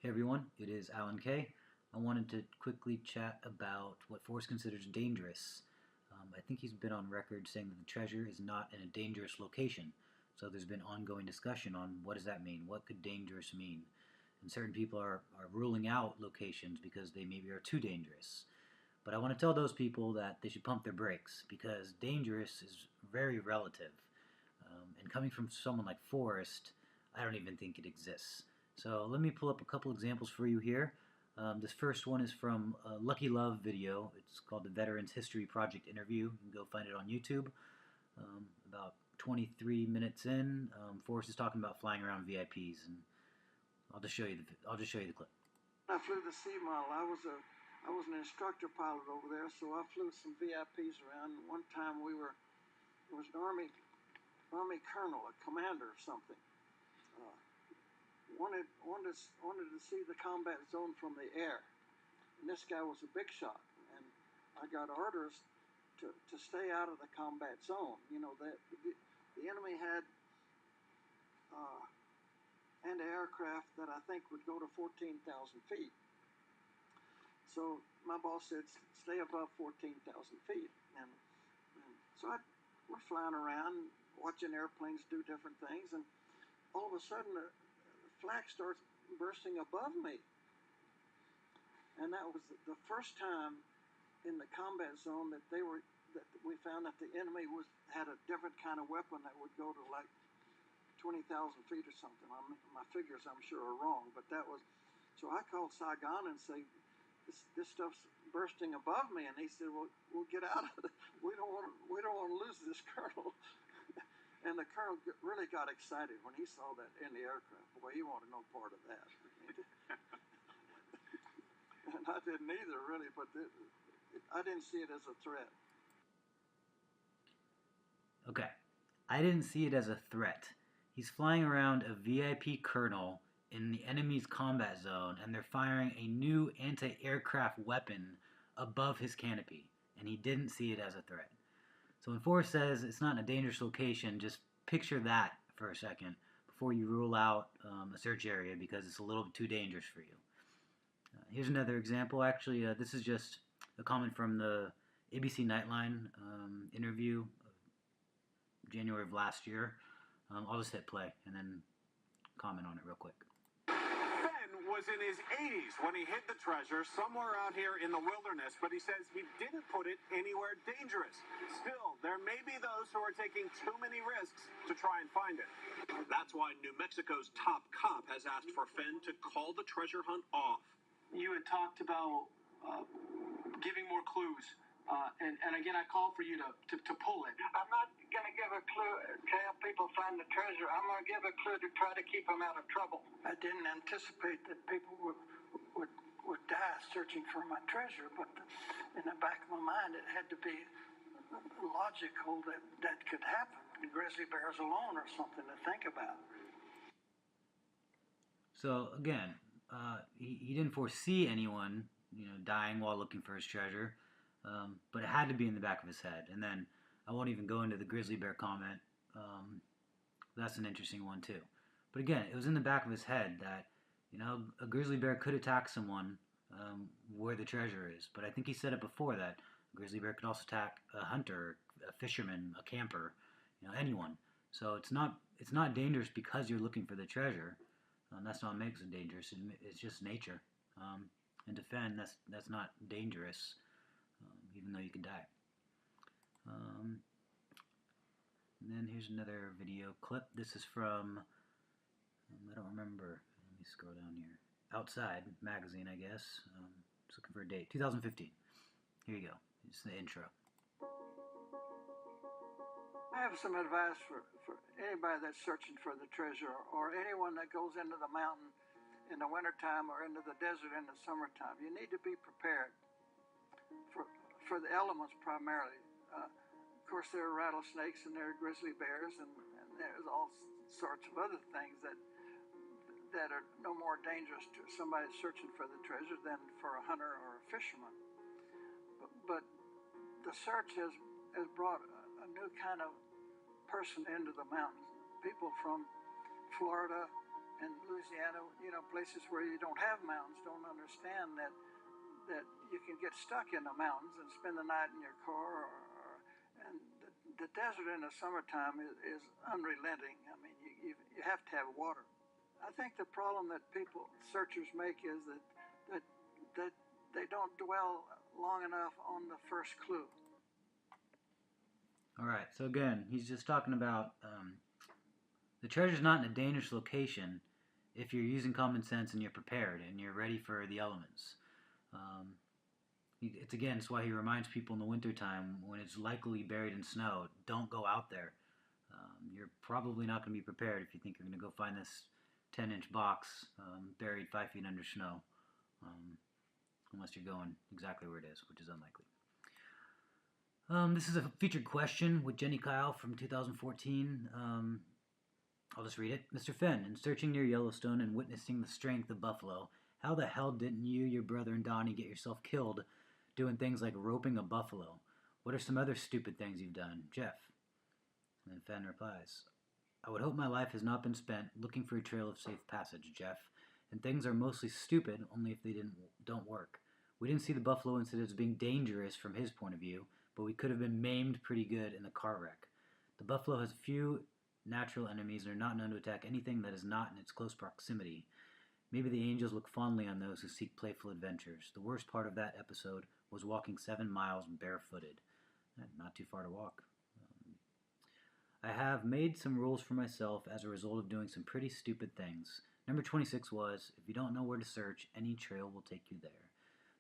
Hey everyone, it is Alan Kay. I wanted to quickly chat about what Forrest considers dangerous. I think he's been on record saying that the treasure is not in a dangerous location. So there's been ongoing discussion on what does that mean? What could dangerous mean? And certain people are ruling out locations because they maybe are too dangerous. But I want to tell those people that they should pump their brakes because dangerous is very relative. And coming from someone like Forrest, I don't even think it exists. So let me pull up a couple examples for you here. This first one is from a Lucky Love video. It's called the Veterans History Project Interview. You can go find it on YouTube. About 23 minutes in, Forrest is talking about flying around VIPs, and I'll just show you the clip. I flew the C model. I was an instructor pilot over there, so I flew some VIPs around. One time it was an Army colonel, a commander or something. Wanted to see the combat zone from the air. And this guy was a big shot, and I got orders to stay out of the combat zone. You know, the enemy had anti-aircraft that I think would go to 14,000 feet. So my boss said, stay above 14,000 feet. And so we're flying around, watching airplanes do different things, and all of a sudden the flak starts bursting above me. And that was the first time in the combat zone that we found that the enemy had a different kind of weapon that would go to like 20,000 feet or something. My figures, I'm sure, are wrong, but that was. So I called Saigon and say, this stuff's bursting above me, and he said, "Well, we'll get out of it. We don't want to lose this colonel." And the colonel really got excited when he saw that in the aircraft. Boy, he wanted no part of that. And I didn't either, really, but I didn't see it as a threat. Okay, I didn't see it as a threat. He's flying around a VIP colonel in the enemy's combat zone, and they're firing a new anti-aircraft weapon above his canopy, and he didn't see it as a threat. So when Forrest says it's not in a dangerous location, just picture that for a second before you rule out a search area because it's a little too dangerous for you. Here's another example. Actually, this is just a comment from the ABC Nightline interview of January of last year. I'll just hit play and then comment on it real quick. Fenn was in his 80s when he hid the treasure somewhere out here in the wilderness, but he says he didn't put it anywhere dangerous. Still, there may be those who are taking too many risks to try and find it. That's why New Mexico's top cop has asked for Fenn to call the treasure hunt off. You had talked about giving more clues. And again, I call for you to pull it. I'm not going to give a clue to help people find the treasure. I'm going to give a clue to try to keep them out of trouble. I didn't anticipate that people would die searching for my treasure, but in the back of my mind, it had to be logical that could happen. Grizzly bears alone or something to think about. So again, he didn't foresee anyone, dying while looking for his treasure. But it had to be in the back of his head. And then I won't even go into the grizzly bear comment. That's an interesting one too. But again, it was in the back of his head that, a grizzly bear could attack someone where the treasure is. But I think he said it before that a grizzly bear could also attack a hunter, a fisherman, a camper, anyone. So it's not dangerous because you're looking for the treasure. That's not what makes it dangerous. It's just nature. And to Fenn, that's not dangerous. Even though you could die. And then here's another video clip. This is from, I don't remember, let me scroll down here. Outside magazine, I guess. Just looking for a date. 2015. Here you go. It's the intro. I have some advice for anybody that's searching for the treasure or anyone that goes into the mountain in the wintertime or into the desert in the summertime. You need to be prepared for the elements primarily. Of course, there are rattlesnakes and there are grizzly bears and there's all sorts of other things that are no more dangerous to somebody searching for the treasure than for a hunter or a fisherman. But the search has brought a new kind of person into the mountains. People from Florida, in Louisiana, places where you don't have mountains don't understand that you can get stuck in the mountains and spend the night in your car, and the desert in the summertime is unrelenting. I mean, you have to have water. I think the problem that searchers make is that they don't dwell long enough on the first clue. All right. So again, he's just talking about the treasure's not in a dangerous location if you're using common sense and you're prepared and you're ready for the elements. It's why he reminds people in the wintertime when it's likely buried in snow, don't go out there. You're probably not going to be prepared if you think you're going to go find this 10-inch box buried 5 feet under snow, unless you're going exactly where it is, which is unlikely. This is a featured question with Jenny Kyle from 2014. I'll just read it. Mr. Fenn, in searching near Yellowstone and witnessing the strength of buffalo, how the hell didn't you, your brother, and Donnie get yourself killed doing things like roping a buffalo? What are some other stupid things you've done? Jeff. And then Fenn replies, I would hope my life has not been spent looking for a trail of safe passage, Jeff, and things are mostly stupid only if they don't work. We didn't see the buffalo incident as being dangerous from his point of view, but we could have been maimed pretty good in the car wreck. The buffalo has few natural enemies and are not known to attack anything that is not in its close proximity. Maybe the angels look fondly on those who seek playful adventures. The worst part of that episode was walking 7 miles barefooted. Not too far to walk. I have made some rules for myself as a result of doing some pretty stupid things. Number 26 was, if you don't know where to search, any trail will take you there.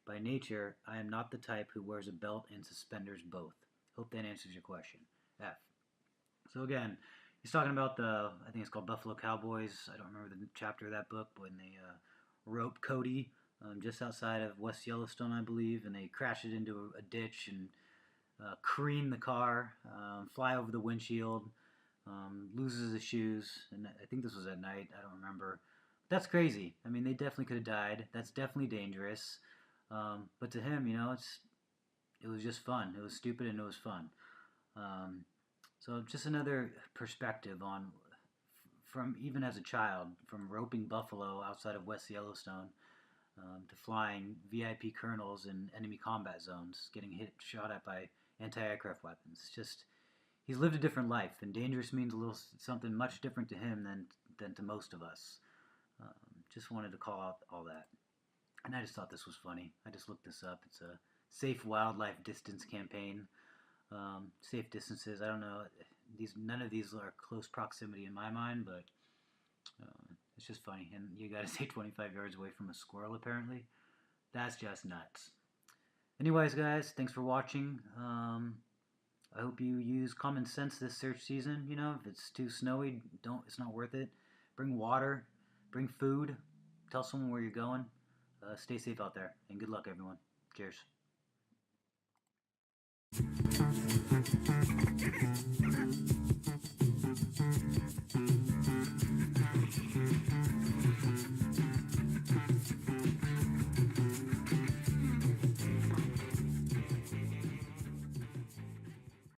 By nature, I am not the type who wears a belt and suspenders both. Hope that answers your question. F. So again, he's talking about I think it's called Buffalo Cowboys. I don't remember the chapter of that book, but when they rope Cody just outside of West Yellowstone, I believe, and they crash it into a ditch and careen the car, fly over the windshield, loses his shoes, and I think this was at night. I don't remember. That's crazy. I mean, they definitely could have died. That's definitely dangerous. But to him, it was just fun. It was stupid and it was fun. So just another perspective on, from even as a child, from roping buffalo outside of West Yellowstone to flying VIP colonels in enemy combat zones, getting shot at by anti-aircraft weapons. Just, he's lived a different life, and dangerous means something much different to him than to most of us. Just wanted to call out all that. And I just thought this was funny. I just looked this up. It's a safe wildlife distance campaign. Safe distances, I don't know. None of these are close proximity in my mind, but it's just funny. And you got to stay 25 yards away from a squirrel, apparently. That's just nuts. Anyways, guys, thanks for watching. I hope you use common sense this search season. If it's too snowy, it's not worth it. Bring water, bring food, tell someone where you're going. Stay safe out there, and good luck, everyone. Cheers.